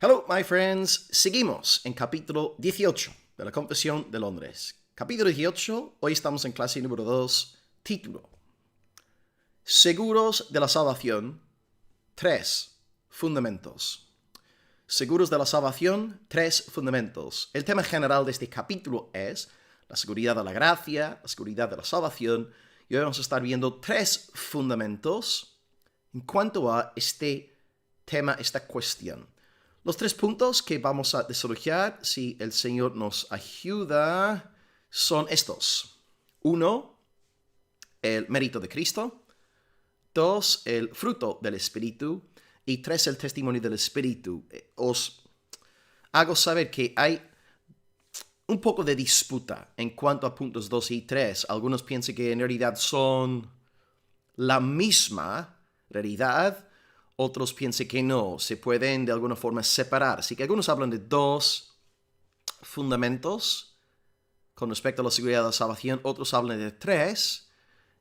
Hello, my friends. Seguimos en capítulo 18 de la Confesión de Londres. Capítulo 18, hoy estamos en clase número 2, título: Seguros de la salvación, 3 fundamentos. Seguros de la salvación, 3 fundamentos. El tema general de este capítulo es la seguridad de la gracia, la seguridad de la salvación, y hoy vamos a estar viendo 3 fundamentos en cuanto a este tema, esta cuestión. Los 3 puntos que vamos a desarrollar, si el Señor nos ayuda, son estos. 1, el mérito de Cristo. 2, el fruto del Espíritu. Y 3, el testimonio del Espíritu. Os hago saber que hay un poco de disputa en cuanto a puntos 2 y 3. Algunos piensan que en realidad son la misma realidad. Otros piensan que no, se pueden de alguna forma separar. Así que algunos hablan de 2 fundamentos con respecto a la seguridad de la salvación, otros hablan de 3,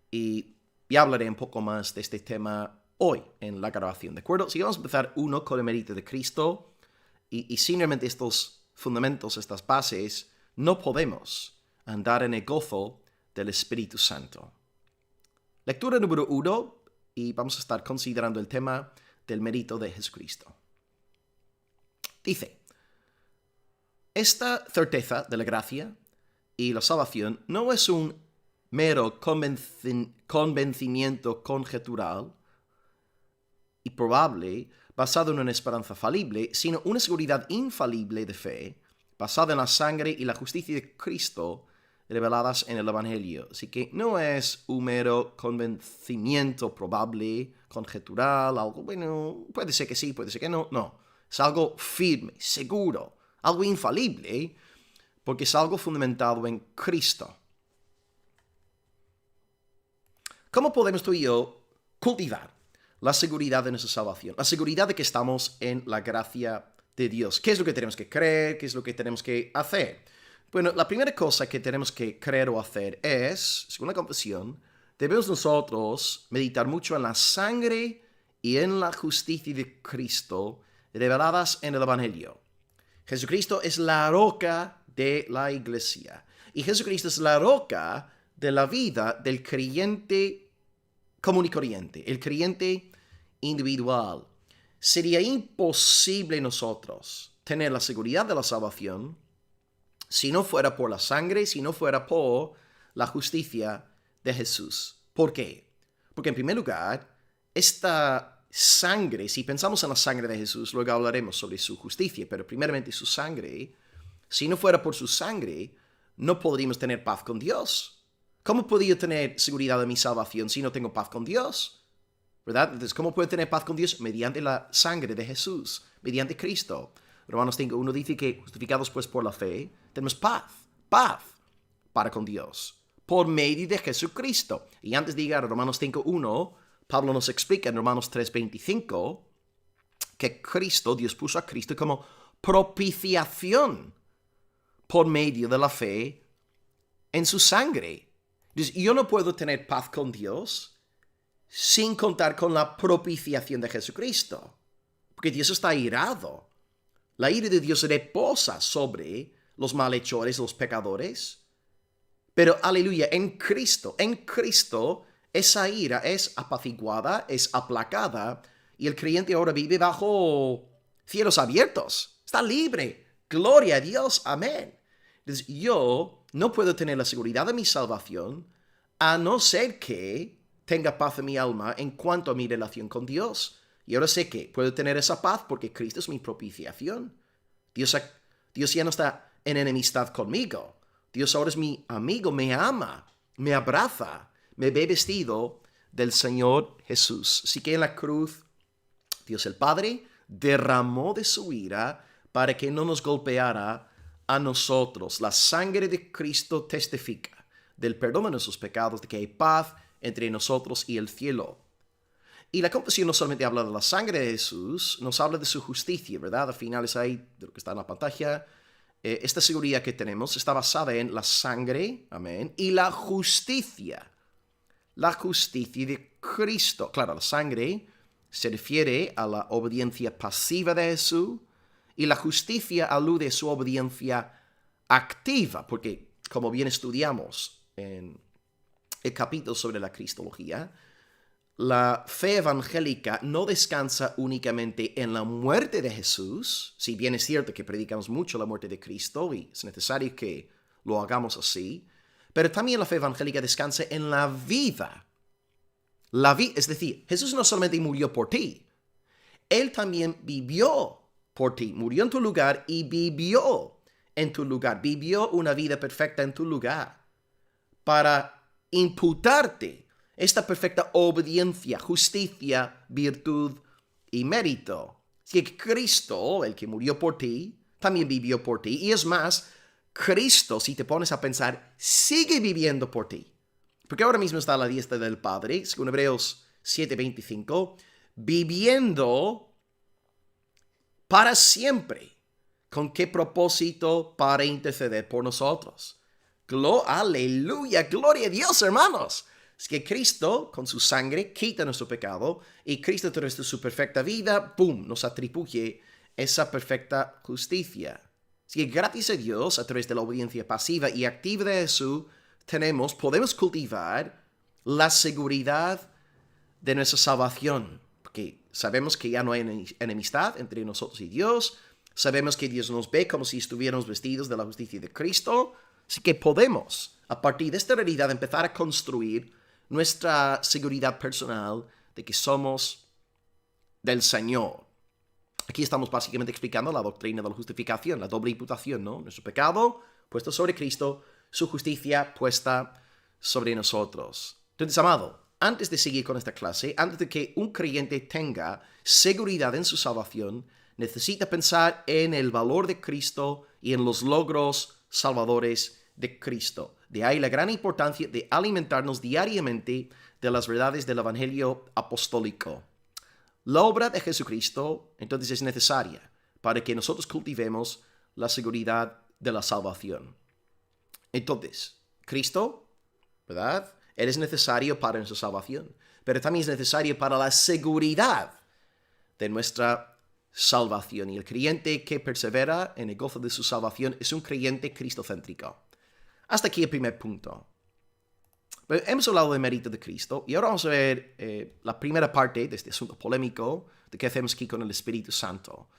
y ya hablaré un poco más de este tema hoy en la grabación, ¿de acuerdo? Así que vamos a empezar con el mérito de Cristo, y sin realmente estos fundamentos, estas bases, no podemos andar en el gozo del Espíritu Santo. Lectura número 1, y vamos a estar considerando el tema del mérito de Jesucristo. Dice: esta certeza de la gracia y la salvación no es un mero convencimiento conjetural y probable basado en una esperanza falible, sino una seguridad infalible de fe basada en la sangre y la justicia de Cristo reveladas en el Evangelio. Así que no es un mero convencimiento probable, conjetural, algo, bueno, puede ser que sí, puede ser que no, no. Es algo firme, seguro, algo infalible, porque es algo fundamentado en Cristo. ¿Cómo podemos tú y yo cultivar la seguridad de nuestra salvación? La seguridad de que estamos en la gracia de Dios. ¿Qué es lo que tenemos que creer? ¿Qué es lo que tenemos que hacer? Bueno, la primera cosa que tenemos que creer o hacer es, según la confesión, debemos nosotros meditar mucho en la sangre y en la justicia de Cristo reveladas en el Evangelio. Jesucristo es la roca de la iglesia. Y Jesucristo es la roca de la vida del creyente común y corriente, el creyente individual. Sería imposible nosotros tener la seguridad de la salvación si no fuera por la sangre, si no fuera por la justicia de Jesús. ¿Por qué? Porque en primer lugar, esta sangre, si pensamos en la sangre de Jesús, luego hablaremos sobre su justicia, pero primeramente su sangre, si no fuera por su sangre, no podríamos tener paz con Dios. ¿Cómo podría tener seguridad de mi salvación si no tengo paz con Dios? ¿Verdad? Entonces, ¿cómo puedo tener paz con Dios? Mediante la sangre de Jesús, mediante Cristo. Romanos 5:1 dice que justificados pues por la fe, tenemos paz para con Dios, por medio de Jesucristo. Y antes de llegar a Romanos 5:1, Pablo nos explica en Romanos 3:25 que Cristo, Dios puso a Cristo como propiciación por medio de la fe en su sangre. Entonces, yo no puedo tener paz con Dios sin contar con la propiciación de Jesucristo, porque Dios está irado. La ira de Dios reposa sobre los malhechores, los pecadores. Pero, aleluya, en Cristo, esa ira es apaciguada, es aplacada, y el creyente ahora vive bajo cielos abiertos. Está libre. Gloria a Dios. Amén. Entonces, yo no puedo tener la seguridad de mi salvación a no ser que tenga paz en mi alma en cuanto a mi relación con Dios. Y ahora sé que puedo tener esa paz porque Cristo es mi propiciación. Dios ya no está en enemistad conmigo. Dios ahora es mi amigo, me ama, me abraza, me ve vestido del Señor Jesús. Así que en la cruz, Dios el Padre derramó de su ira para que no nos golpeara a nosotros. La sangre de Cristo testifica del perdón de nuestros pecados, de que hay paz entre nosotros y el cielo. Y la confesión no solamente habla de la sangre de Jesús, nos habla de su justicia, ¿verdad? Al final es ahí de lo que está en la pantalla. Esta seguridad que tenemos está basada en la sangre, amén, y la justicia de Cristo. Claro, la sangre se refiere a la obediencia pasiva de Jesús Y la justicia alude a su obediencia activa, porque como bien estudiamos en el capítulo sobre la cristología, la fe evangélica no descansa únicamente en la muerte de Jesús, si bien es cierto que predicamos mucho la muerte de Cristo y es necesario que lo hagamos así, pero también la fe evangélica descansa en la vida. Es decir, Jesús no solamente murió por ti, Él también vivió por ti, murió en tu lugar y vivió en tu lugar, vivió una vida perfecta en tu lugar para imputarte esta perfecta obediencia, justicia, virtud y mérito. Así que Cristo, el que murió por ti, también vivió por ti. Y es más, Cristo, si te pones a pensar, sigue viviendo por ti. Porque ahora mismo está a la diestra del Padre, según Hebreos 7:25, viviendo para siempre. ¿Con qué propósito? Para interceder por nosotros. Aleluya, gloria a Dios, hermanos. Es que Cristo, con su sangre, quita nuestro pecado y Cristo, a través de su perfecta vida, ¡pum!, nos atribuye esa perfecta justicia. Así que gracias a Dios, a través de la obediencia pasiva y activa de Jesús, podemos cultivar la seguridad de nuestra salvación. Porque sabemos que ya no hay enemistad entre nosotros y Dios. Sabemos que Dios nos ve como si estuviéramos vestidos de la justicia de Cristo. Así que podemos, a partir de esta realidad, empezar a construir nuestra seguridad personal de que somos del Señor. Aquí estamos básicamente explicando la doctrina de la justificación, la doble imputación, ¿no? Nuestro pecado puesto sobre Cristo, su justicia puesta sobre nosotros. Entonces, amado, antes de seguir con esta clase, antes de que un creyente tenga seguridad en su salvación, necesita pensar en el valor de Cristo y en los logros salvadores de Cristo. De ahí la gran importancia de alimentarnos diariamente de las verdades del Evangelio apostólico. La obra de Jesucristo, entonces, es necesaria para que nosotros cultivemos la seguridad de la salvación. Entonces, Cristo, ¿verdad?, Él es necesario para nuestra salvación, pero también es necesario para la seguridad de nuestra salvación. Y el creyente que persevera en el gozo de su salvación es un creyente cristocéntrico. Hasta aquí el primer punto. Pero hemos hablado del mérito de Cristo y ahora vamos a ver la primera parte de este asunto polémico de qué hacemos aquí con el Espíritu Santo.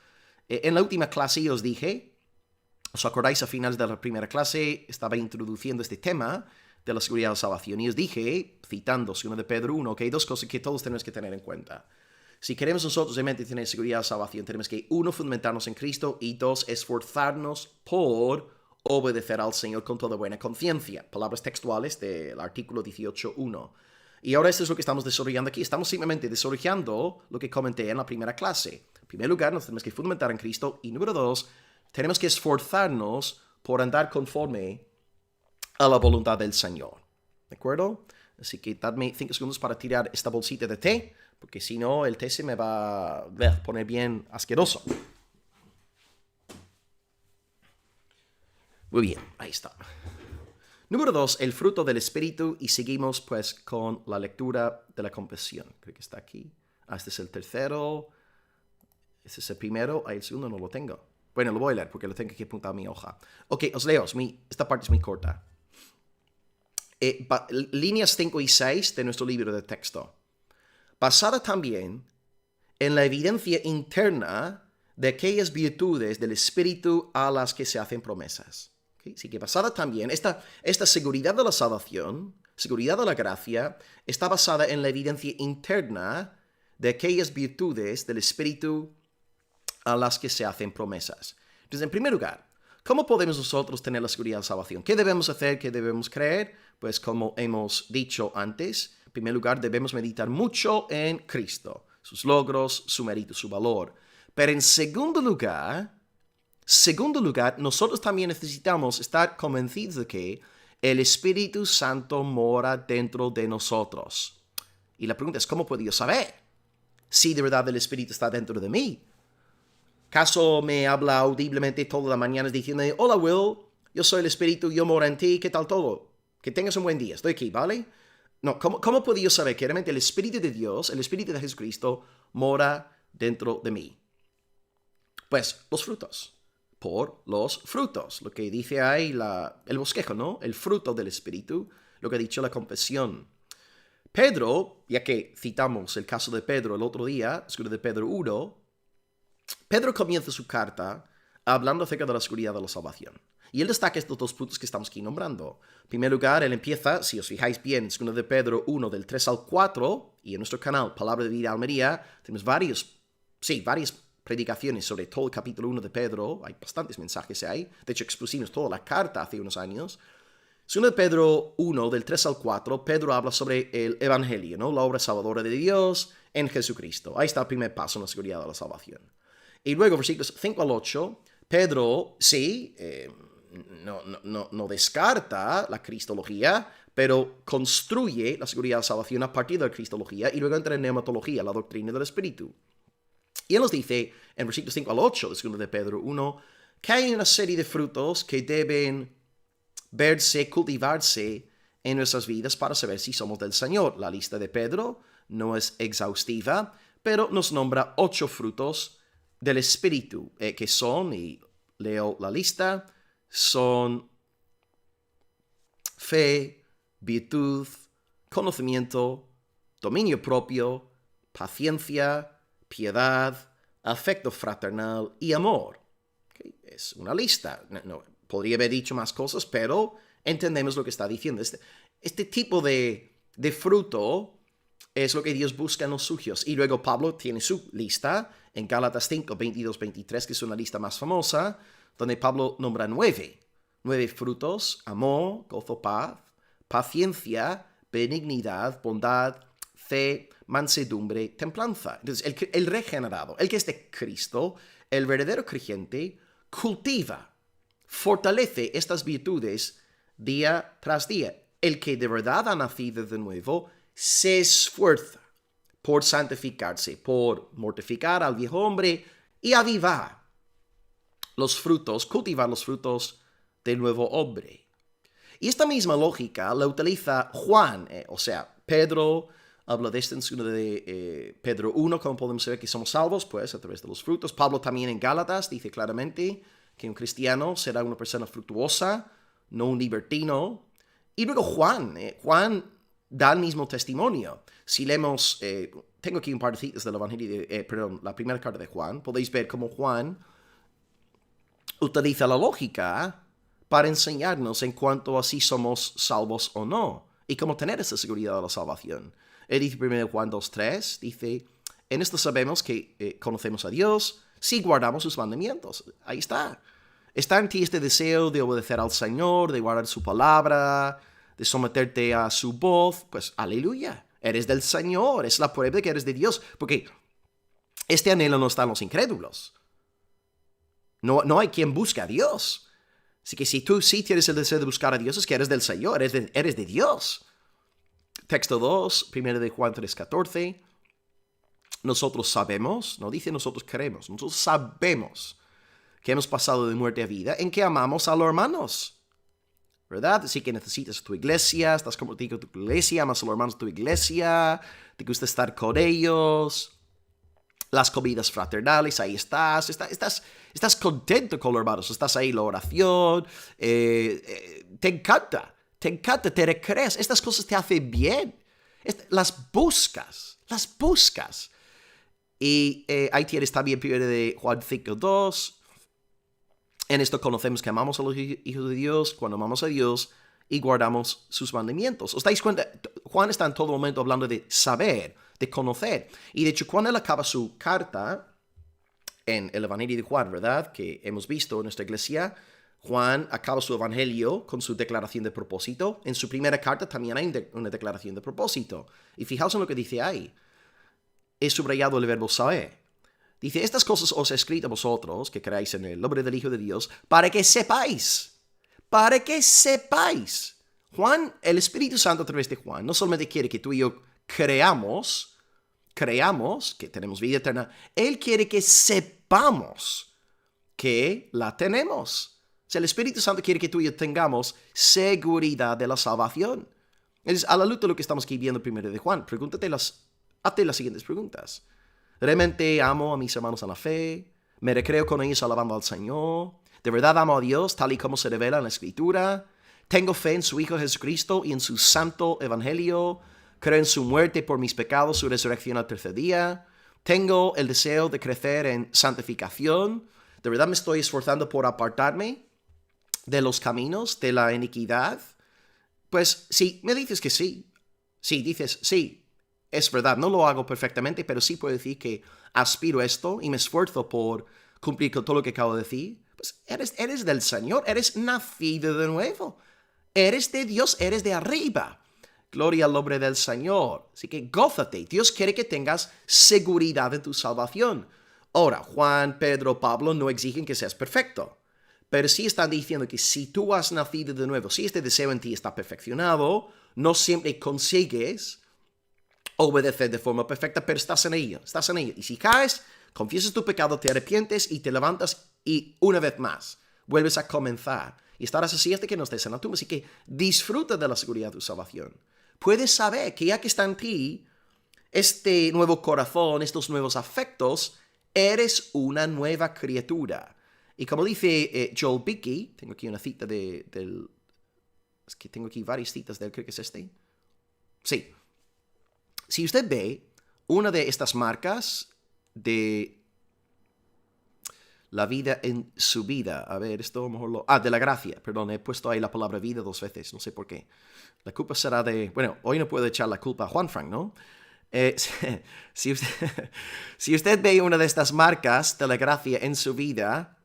En la última clase os dije, ¿os acordáis? A finales de la primera clase estaba introduciendo este tema de la seguridad de la salvación y os dije, citando 2 de Pedro 1, que hay dos cosas que todos tenemos que tener en cuenta. Si queremos nosotros realmente tener seguridad de salvación, tenemos que, 1, fundamentarnos en Cristo y 2, esforzarnos por obedecer al Señor con toda buena conciencia. Palabras textuales del artículo 18.1. Y ahora esto es lo que estamos desarrollando aquí. Estamos simplemente desarrollando lo que comenté en la primera clase. En primer lugar, nos tenemos que fundamentar en Cristo. Y número 2, tenemos que esforzarnos por andar conforme a la voluntad del Señor. ¿De acuerdo? Así que dadme 5 segundos para tirar esta bolsita de té, porque si no, el té se me va a poner bien asqueroso. Muy bien, ahí está. Número 2, el fruto del Espíritu, y seguimos pues con la lectura de la confesión. Creo que está aquí. Este es el tercero. Este es el primero. Ahí el segundo no lo tengo. Bueno, lo voy a leer porque lo tengo aquí apuntado en mi hoja. Ok, os leo. Esta parte es muy corta. Líneas 5 y 6 de nuestro libro de texto. Basada también en la evidencia interna de aquellas virtudes del Espíritu a las que se hacen promesas. ¿Okay? Así que basada también, esta seguridad de la salvación, seguridad de la gracia, está basada en la evidencia interna de aquellas virtudes del Espíritu a las que se hacen promesas. Entonces, en primer lugar, ¿cómo podemos nosotros tener la seguridad de la salvación? ¿Qué debemos hacer? ¿Qué debemos creer? Pues como hemos dicho antes, en primer lugar debemos meditar mucho en Cristo, sus logros, su mérito, su valor. Pero en segundo lugar, nosotros también necesitamos estar convencidos de que el Espíritu Santo mora dentro de nosotros. Y la pregunta es, ¿cómo puedo yo saber si de verdad el Espíritu está dentro de mí? ¿Acaso me habla audiblemente todas las mañanas diciendo, hola Will, yo soy el Espíritu, yo moro en ti, ¿qué tal todo? Que tengas un buen día, estoy aquí, ¿vale? No, ¿cómo puedo yo saber que realmente el Espíritu de Dios, el Espíritu de Jesucristo, mora dentro de mí? Pues los frutos. Por los frutos. Lo que dice ahí el bosquejo, ¿no? El fruto del Espíritu. Lo que ha dicho la confesión. Pedro, ya que citamos el caso de Pedro el otro día, segunda de Pedro 1, Pedro comienza su carta hablando acerca de la seguridad de la salvación. Y él destaca estos dos puntos que estamos aquí nombrando. En primer lugar, él empieza, si os fijáis bien, segunda de Pedro 1, del 3 al 4, y en nuestro canal, Palabra de Vida Almería, tenemos varias predicaciones sobre todo el capítulo 1 de Pedro. Hay bastantes mensajes ahí. De hecho, expusimos toda la carta hace unos años. Según de Pedro 1, del 3 al 4, Pedro habla sobre el Evangelio, ¿no? La obra salvadora de Dios en Jesucristo. Ahí está el primer paso en la seguridad de la salvación. Y luego, versículos 5 al 8, Pedro, sí, no descarta la cristología, pero construye la seguridad de la salvación a partir de la cristología y luego entra en neumatología, la doctrina del Espíritu. Y él nos dice, en versículos 5 al 8 de 2 de Pedro 1, que hay una serie de frutos que deben verse, cultivarse en nuestras vidas para saber si somos del Señor. La lista de Pedro no es exhaustiva, pero nos nombra 8 frutos del Espíritu, que son, y leo la lista, son fe, virtud, conocimiento, dominio propio, paciencia, piedad, afecto fraternal y amor. ¿Okay? Es una lista. Podría haber dicho más cosas, pero entendemos lo que está diciendo. Este tipo de fruto es lo que Dios busca en los suyos. Y luego Pablo tiene su lista en Gálatas 5, 22, 23, que es una lista más famosa, donde Pablo nombra 9 frutos: amor, gozo, paz, paciencia, benignidad, bondad, fe, mansedumbre, templanza. Entonces, el regenerado, el que es de Cristo, el verdadero creyente, cultiva, fortalece estas virtudes día tras día. El que de verdad ha nacido de nuevo se esfuerza por santificarse, por mortificar al viejo hombre y avivar los frutos, cultivar los frutos del nuevo hombre. Y esta misma lógica la utiliza Juan, o sea, Pedro habla de esto en 2 de Pedro 1, como podemos ver que somos salvos, pues, a través de los frutos. Pablo también en Gálatas dice claramente que un cristiano será una persona fructuosa, no un libertino. Y luego Juan da el mismo testimonio. Si leemos, tengo aquí un par de citas del Evangelio, la primera carta de Juan, podéis ver cómo Juan utiliza la lógica para enseñarnos en cuanto a si somos salvos o no, y cómo tener esa seguridad de la salvación. Él dice 1 Juan 2:3, dice, en esto sabemos que conocemos a Dios si guardamos sus mandamientos. Ahí está. Está en ti este deseo de obedecer al Señor, de guardar su palabra, de someterte a su voz. Pues aleluya, eres del Señor, es la prueba de que eres de Dios, porque este anhelo no está en los incrédulos. No hay quien busque a Dios. Así que si tú sí tienes el deseo de buscar a Dios, es que eres del Señor, eres de Dios. Texto 2, 1 de Juan 3:14. Nosotros sabemos, no dice nosotros creemos, nosotros sabemos que hemos pasado de muerte a vida en que amamos a los hermanos, ¿verdad? Así que necesitas tu iglesia, estás comprometido con tu iglesia, amas a los hermanos de tu iglesia, te gusta estar con ellos, las comidas fraternales, ahí estás contento con los hermanos, estás ahí en la oración, te encanta, te recreas, estas cosas te hacen bien, las buscas. Y ahí tienes también 1 de Juan 5:2. En esto conocemos que amamos a los hijos de Dios cuando amamos a Dios y guardamos sus mandamientos. ¿Os dais cuenta? Juan está en todo momento hablando de saber, de conocer. Y de hecho, cuando él acaba su carta en el Evangelio de Juan, ¿verdad? Que hemos visto en nuestra iglesia, Juan acaba su Evangelio con su declaración de propósito. En su primera carta también hay una declaración de propósito. Y fijaos en lo que dice ahí. He subrayado el verbo saber. Dice, estas cosas os he escrito a vosotros, que creáis en el nombre del Hijo de Dios, para que sepáis. Juan, el Espíritu Santo a través de Juan, no solamente quiere que tú y yo creamos que tenemos vida eterna, Él quiere que sepamos que la tenemos. O sea, el Espíritu Santo quiere que tú y yo tengamos seguridad de la salvación. Entonces, a la luz de lo que estamos aquí viendo primero de Juan, hazte las siguientes preguntas. ¿Realmente amo a mis hermanos en la fe? me recreo con ellos alabando al Señor, de verdad amo a Dios tal y como se revela en la Escritura, tengo fe en su Hijo Jesucristo y en su santo evangelio, creo en su muerte por mis pecados, su resurrección al tercer día, tengo el deseo de crecer en santificación, de verdad me estoy esforzando por apartarme de los caminos de la iniquidad. Pues si me dices que sí, si dices sí, es verdad, no lo hago perfectamente, pero sí puedo decir que aspiro a esto y me esfuerzo por cumplir con todo lo que acabo de decir, pues eres del Señor, eres nacido de nuevo, eres de Dios, eres de arriba. Gloria al nombre del Señor. Así que gózate. Dios quiere que tengas seguridad en tu salvación. Ahora, Juan, Pedro, Pablo no exigen que seas perfecto. Pero sí están diciendo que si tú has nacido de nuevo, si este deseo en ti está perfeccionado, no siempre consigues obedecer de forma perfecta, pero estás en ello, estás en ello. Y si caes, confiesas tu pecado, te arrepientes y te levantas y una vez más vuelves a comenzar. Y estarás así hasta que no estés en la tumba. Así que disfruta de la seguridad de tu salvación. Puedes saber que ya que está en ti este nuevo corazón, estos nuevos afectos, eres una nueva criatura. Y como dice Joel Bickey, tengo aquí una cita del... Es que tengo aquí varias citas de él, creo que es este. Sí. Si usted ve una de estas marcas de la vida en su vida, a ver, esto a lo mejor lo... de la gracia, perdón, he puesto ahí la palabra vida 2 veces, no sé por qué. La culpa será de... Bueno, hoy no puedo echar la culpa a Juan Frank, ¿no? Si usted ve una de estas marcas de la gracia en su vida,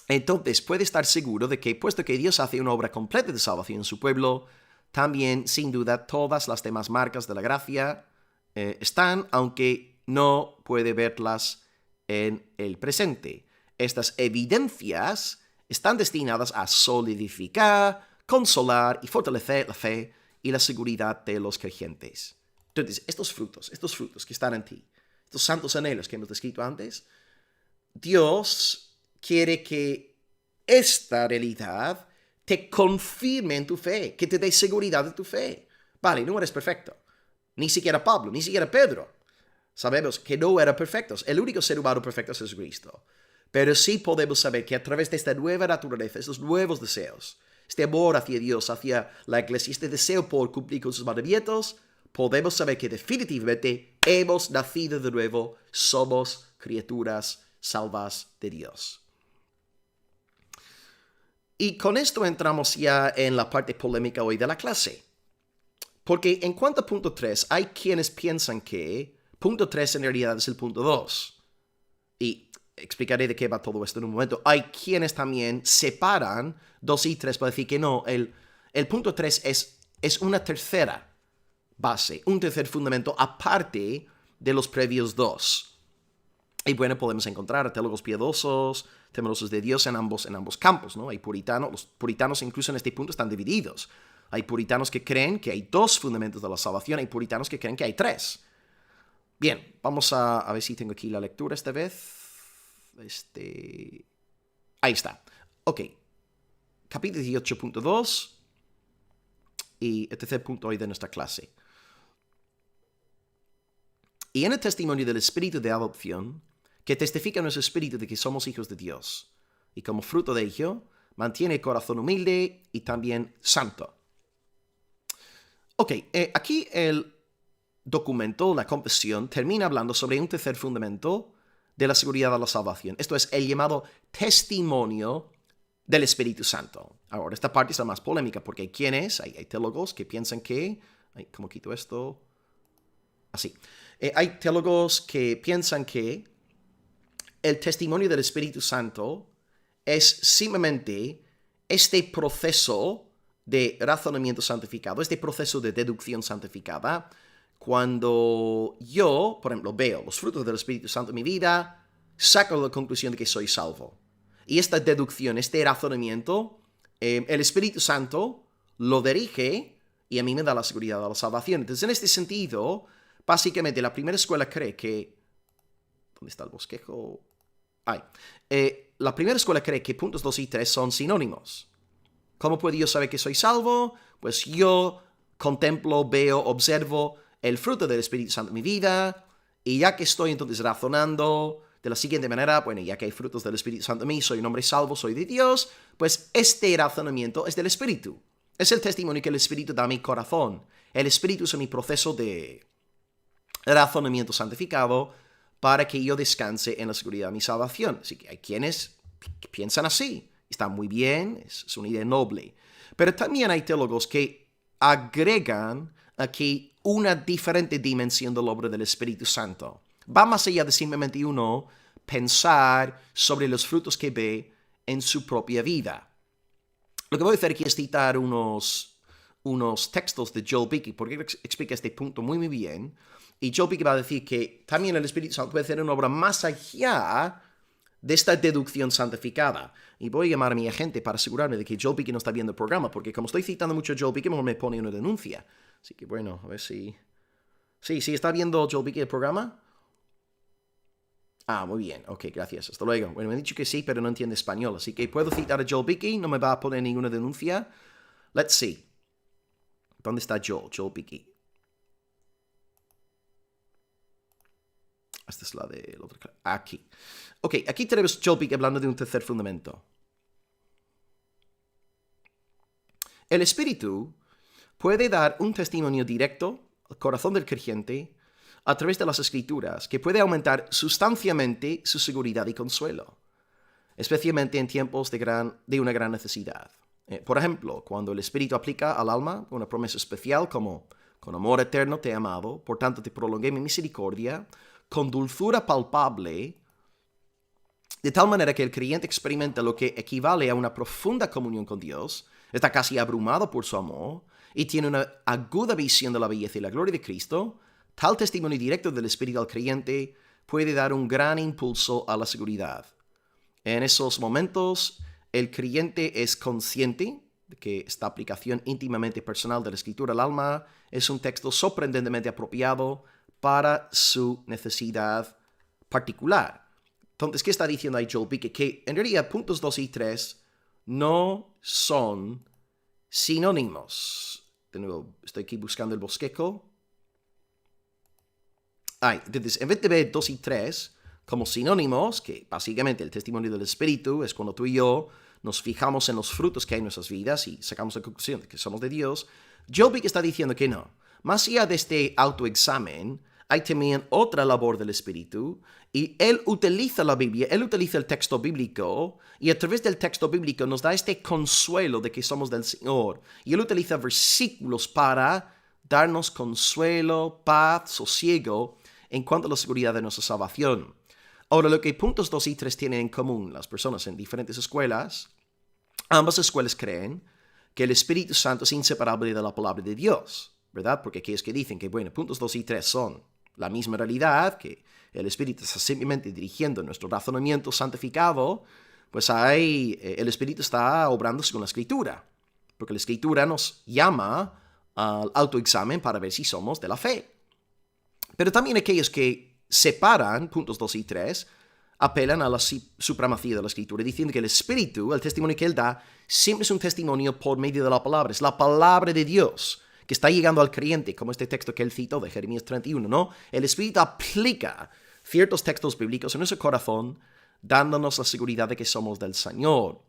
entonces puede estar seguro de que, puesto que Dios hace una obra completa de salvación en su pueblo, también, sin duda, todas las demás marcas de la gracia están, aunque no puede verlas en el presente. Estas evidencias están destinadas a solidificar, consolar y fortalecer la fe y la seguridad de los creyentes. Entonces, estos frutos que están en ti, estos santos anhelos que hemos descrito antes, Dios quiere que esta realidad te confirme en tu fe, que te dé seguridad de tu fe. Vale, no eres perfecto. Ni siquiera Pablo, ni siquiera Pedro. Sabemos que no eran perfectos. El único ser humano perfecto es Jesucristo. Pero sí podemos saber que a través de esta nueva naturaleza, estos nuevos deseos, este amor hacia Dios, hacia la iglesia, este deseo por cumplir con sus mandamientos, podemos saber que definitivamente hemos nacido de nuevo, somos criaturas salvas de Dios. Y con esto entramos ya en la parte polémica hoy de la clase. Porque en cuanto a punto 3, hay quienes piensan que punto 3 en realidad es el punto 2. Y explicaré de qué va todo esto en un momento. Hay quienes también separan 2 y 3 para decir que no, el punto 3 es una tercera base, un tercer fundamento aparte de los previos 2. Y bueno, podemos encontrar teólogos piadosos, temerosos de Dios en ambos campos, ¿no? Hay puritanos, los puritanos incluso en este punto están divididos. Hay puritanos que creen que hay 2 fundamentos de la salvación, hay puritanos que creen que hay 3. Bien, vamos a ver si tengo aquí la lectura esta vez. Ahí está. Ok. Capítulo 18.2 y el tercer punto hoy de nuestra clase. Y en el testimonio del Espíritu de adopción, que testifica nuestro espíritu de que somos hijos de Dios, y como fruto de ello, mantiene el corazón humilde y también santo. Ok, aquí el documento, la confesión, termina hablando sobre un tercer fundamento de la seguridad de la salvación. Esto es el llamado testimonio del Espíritu Santo. Ahora, esta parte es la más polémica porque hay teólogos que piensan que... ¿Cómo quito esto? Así. Hay teólogos que piensan que el testimonio del Espíritu Santo es simplemente este proceso de razonamiento santificado, este proceso de deducción santificada. Cuando yo, por ejemplo, veo los frutos del Espíritu Santo en mi vida, saco la conclusión de que soy salvo. Y esta deducción, este razonamiento, el Espíritu Santo lo dirige y a mí me da la seguridad de la salvación. Entonces, en este sentido, básicamente la primera escuela cree que... ¿Dónde está el bosquejo? La primera escuela cree que puntos 2 y 3 son sinónimos. ¿Cómo puedo yo saber que soy salvo? Pues yo contemplo, veo, observo el fruto del Espíritu Santo en mi vida, y ya que estoy entonces razonando, de la siguiente manera: bueno, ya que hay frutos del Espíritu Santo en mí, soy un hombre salvo, soy de Dios, pues este razonamiento es del Espíritu. Es el testimonio que el Espíritu da a mi corazón. El Espíritu es mi proceso de razonamiento santificado para que yo descanse en la seguridad de mi salvación. Así que hay quienes piensan así. Está muy bien, es una idea noble. Pero también hay teólogos que agregan aquí una diferente dimensión de la obra del Espíritu Santo. Va más allá de simplemente uno pensar sobre los frutos que ve en su propia vida. Lo que voy a hacer aquí es citar unos textos de Joel Beeke, porque explica este punto muy, muy bien. Y Joel Beeke va a decir que también el Espíritu Santo puede hacer una obra más allá de esta deducción santificada. Y voy a llamar a mi agente para asegurarme de que Joel Beeke no está viendo el programa, porque como estoy citando mucho a Joel Beeke, mejor me pone una denuncia. Así que bueno, a ver si... Sí, ¿está viendo Joel Beeke el programa? Ah, muy bien. Ok, gracias. Hasta luego. Bueno, me han dicho que sí, pero no entiende español. Así que puedo citar a Joel Beeke, no me va a poner ninguna denuncia. Let's see. ¿Dónde está Joel Beeke? Esta es la de la otra. Aquí. Ok, aquí tenemos Joel Beeke hablando de un tercer fundamento. El Espíritu puede dar un testimonio directo al corazón del creyente a través de las Escrituras, que puede aumentar sustancialmente su seguridad y consuelo, especialmente en tiempos de una gran necesidad. Por ejemplo, cuando el Espíritu aplica al alma una promesa especial como: con amor eterno te he amado, por tanto te prolongué mi misericordia, con dulzura palpable, de tal manera que el creyente experimenta lo que equivale a una profunda comunión con Dios, está casi abrumado por su amor y tiene una aguda visión de la belleza y la gloria de Cristo. Tal testimonio directo del Espíritu al creyente puede dar un gran impulso a la seguridad. En esos momentos, el creyente es consciente de que esta aplicación íntimamente personal de la Escritura al alma es un texto sorprendentemente apropiado para su necesidad particular. Entonces, ¿qué está diciendo ahí Joel Beeke? Que en realidad puntos 2 y 3 no son sinónimos. De nuevo, estoy aquí buscando el bosquejo. Entonces, en vez de ver 2 y 3 como sinónimos, que básicamente el testimonio del Espíritu es cuando tú y yo nos fijamos en los frutos que hay en nuestras vidas y sacamos la conclusión de que somos de Dios, Joel Beeke está diciendo que no. Más allá de este autoexamen, hay también otra labor del Espíritu, y Él utiliza la Biblia, Él utiliza el texto bíblico, y a través del texto bíblico nos da este consuelo de que somos del Señor. Y Él utiliza versículos para darnos consuelo, paz, sosiego en cuanto a la seguridad de nuestra salvación. Ahora, lo que puntos 2 y 3 tienen en común las personas en diferentes escuelas, ambas escuelas creen que el Espíritu Santo es inseparable de la palabra de Dios, ¿verdad? Porque aquí es que dicen que, bueno, puntos 2 y 3 son la misma realidad, que el Espíritu está simplemente dirigiendo nuestro razonamiento santificado, pues el Espíritu está obrando según la Escritura, porque la Escritura nos llama al autoexamen para ver si somos de la fe. Pero también aquellos que separan puntos 2 y 3 apelan a la supremacía de la Escritura, diciendo que el Espíritu, el testimonio que Él da, siempre es un testimonio por medio de la palabra. Es la palabra de Dios que está llegando al creyente, como este texto que él citó de Jeremías 31, ¿no? El Espíritu aplica ciertos textos bíblicos en nuestro corazón, dándonos la seguridad de que somos del Señor.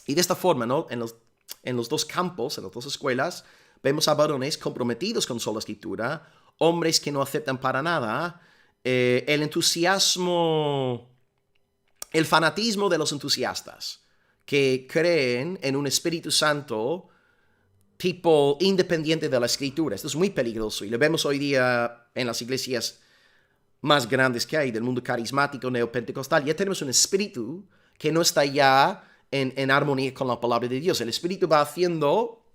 Y de esta forma, ¿no? En los dos campos, en las dos escuelas, vemos a varones comprometidos con sola Escritura, hombres que no aceptan para nada el entusiasmo, el fanatismo de los entusiastas, que creen en un Espíritu Santo tipo independiente de la Escritura. Esto es muy peligroso y lo vemos hoy día en las iglesias más grandes que hay del mundo carismático neopentecostal. Ya tenemos un espíritu que no está ya en armonía con la palabra de Dios. El espíritu va haciendo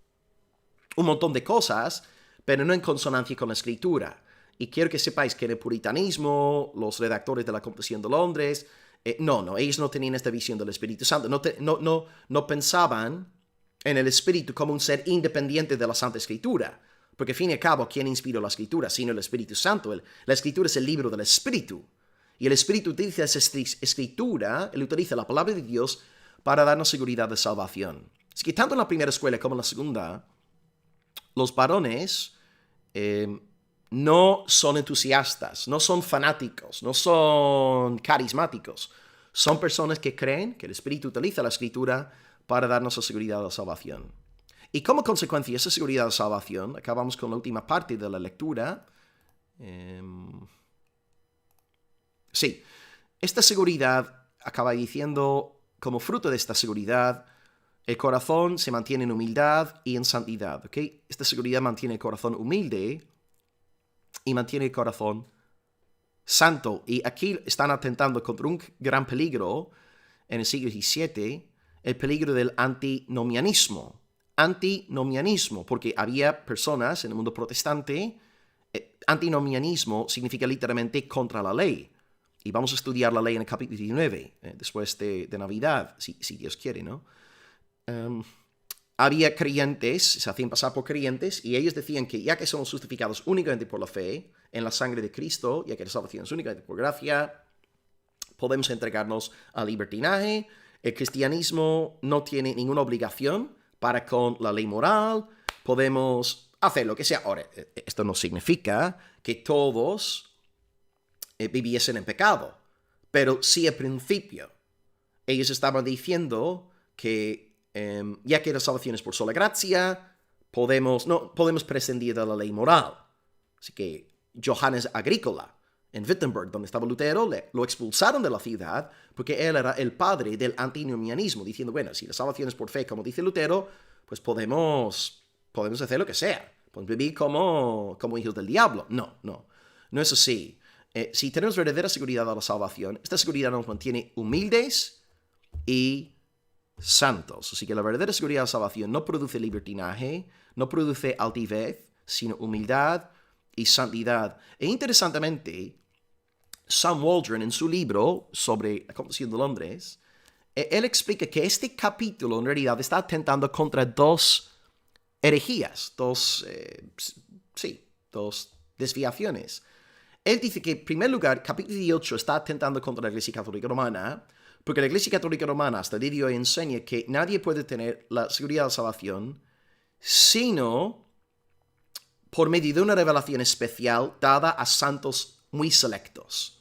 un montón de cosas, pero no en consonancia con la Escritura. Y quiero que sepáis que en el puritanismo, los redactores de la Confesión de Londres, ellos no tenían esta visión del Espíritu Santo. No pensaban en el Espíritu como un ser independiente de la Santa Escritura. Porque, al fin y al cabo, ¿quién inspiró la Escritura? Sino el Espíritu Santo. La Escritura es el libro del Espíritu. Y el Espíritu utiliza esa Escritura, él utiliza la palabra de Dios para darnos seguridad de salvación. Así que tanto en la primera escuela como en la segunda, los varones no son entusiastas, no son fanáticos, no son carismáticos. Son personas que creen que el Espíritu utiliza la Escritura para darnos la seguridad de la salvación. Y como consecuencia de esa seguridad de salvación, acabamos con la última parte de la lectura. Sí, esta seguridad acaba diciendo, como fruto de esta seguridad, el corazón se mantiene en humildad y en santidad. ¿Okay? Esta seguridad mantiene el corazón humilde y mantiene el corazón santo. Y aquí están atentando contra un gran peligro en el siglo XVII, el peligro del antinomianismo. Antinomianismo, porque había personas en el mundo protestante. Antinomianismo significa literalmente contra la ley. Y vamos a estudiar la ley en el capítulo 19, después de Navidad, si Dios quiere, ¿no? Había creyentes, se hacían pasar por creyentes, y ellos decían que ya que somos justificados únicamente por la fe, en la sangre de Cristo, ya que la salvación es únicamente por gracia, podemos entregarnos al libertinaje. El cristianismo no tiene ninguna obligación para con la ley moral, podemos hacer lo que sea. Ahora, esto no significa que todos viviesen en pecado, pero sí al principio. Ellos estaban diciendo que ya que la salvación es por sola gracia, no podemos prescindir de la ley moral. Así que Johannes Agrícola, en Wittenberg, donde estaba Lutero, lo expulsaron de la ciudad porque él era el padre del antinomianismo, diciendo, bueno, si la salvación es por fe, como dice Lutero, pues podemos hacer lo que sea. Podemos vivir como hijos del diablo. No es así. Si tenemos verdadera seguridad de la salvación, esta seguridad nos mantiene humildes y santos. Así que la verdadera seguridad de la salvación no produce libertinaje, no produce altivez, sino humildad y santidad. E interesantemente, Sam Waldron, en su libro sobre la conversión de Londres, él explica que este capítulo en realidad está atentando contra dos herejías, dos desviaciones. Él dice que, en primer lugar, capítulo 18 está atentando contra la Iglesia Católica Romana, porque la Iglesia Católica Romana hasta el día de hoy enseña que nadie puede tener la seguridad de la salvación sino por medio de una revelación especial dada a santos muy selectos.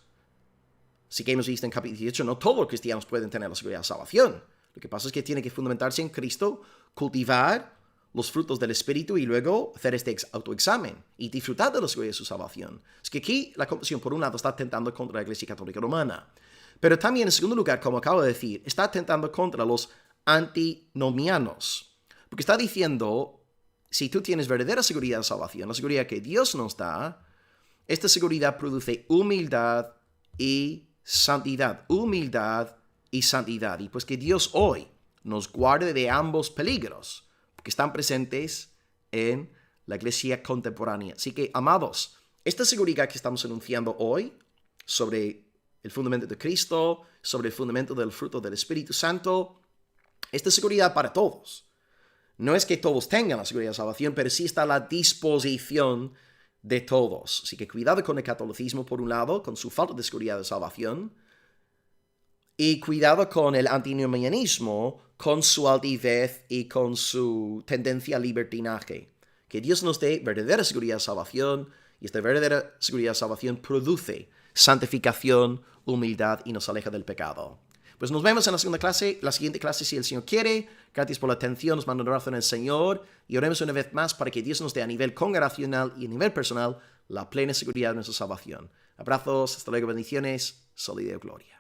Así que hemos visto en capítulo 18, no todos los cristianos pueden tener la seguridad de la salvación. Lo que pasa es que tiene que fundamentarse en Cristo, cultivar los frutos del Espíritu y luego hacer este autoexamen y disfrutar de la seguridad de su salvación. Es que aquí la confesión, por un lado, está atentando contra la Iglesia Católica Romana. Pero también, en segundo lugar, como acabo de decir, está atentando contra los antinomianos. Porque está diciendo, si tú tienes verdadera seguridad de salvación, la seguridad que Dios nos da, esta seguridad produce humildad y santidad. Humildad y santidad. Y pues que Dios hoy nos guarde de ambos peligros, porque están presentes en la iglesia contemporánea. Así que, amados, esta seguridad que estamos anunciando hoy sobre el fundamento de Cristo, sobre el fundamento del fruto del Espíritu Santo, esta seguridad para todos. No es que todos tengan la seguridad de salvación, pero sí está a la disposición de todos. Así que cuidado con el catolicismo, por un lado, con su falta de seguridad de salvación, y cuidado con el antinomianismo, con su altivez y con su tendencia al libertinaje. Que Dios nos dé verdadera seguridad de salvación, y esta verdadera seguridad de salvación produce santificación, humildad y nos aleja del pecado. Pues nos vemos en la siguiente clase si el Señor quiere. Gracias por la atención, nos mando un abrazo en el Señor y oremos una vez más para que Dios nos dé a nivel congregacional y a nivel personal la plena seguridad de nuestra salvación. Abrazos, hasta luego, bendiciones, salud y gloria.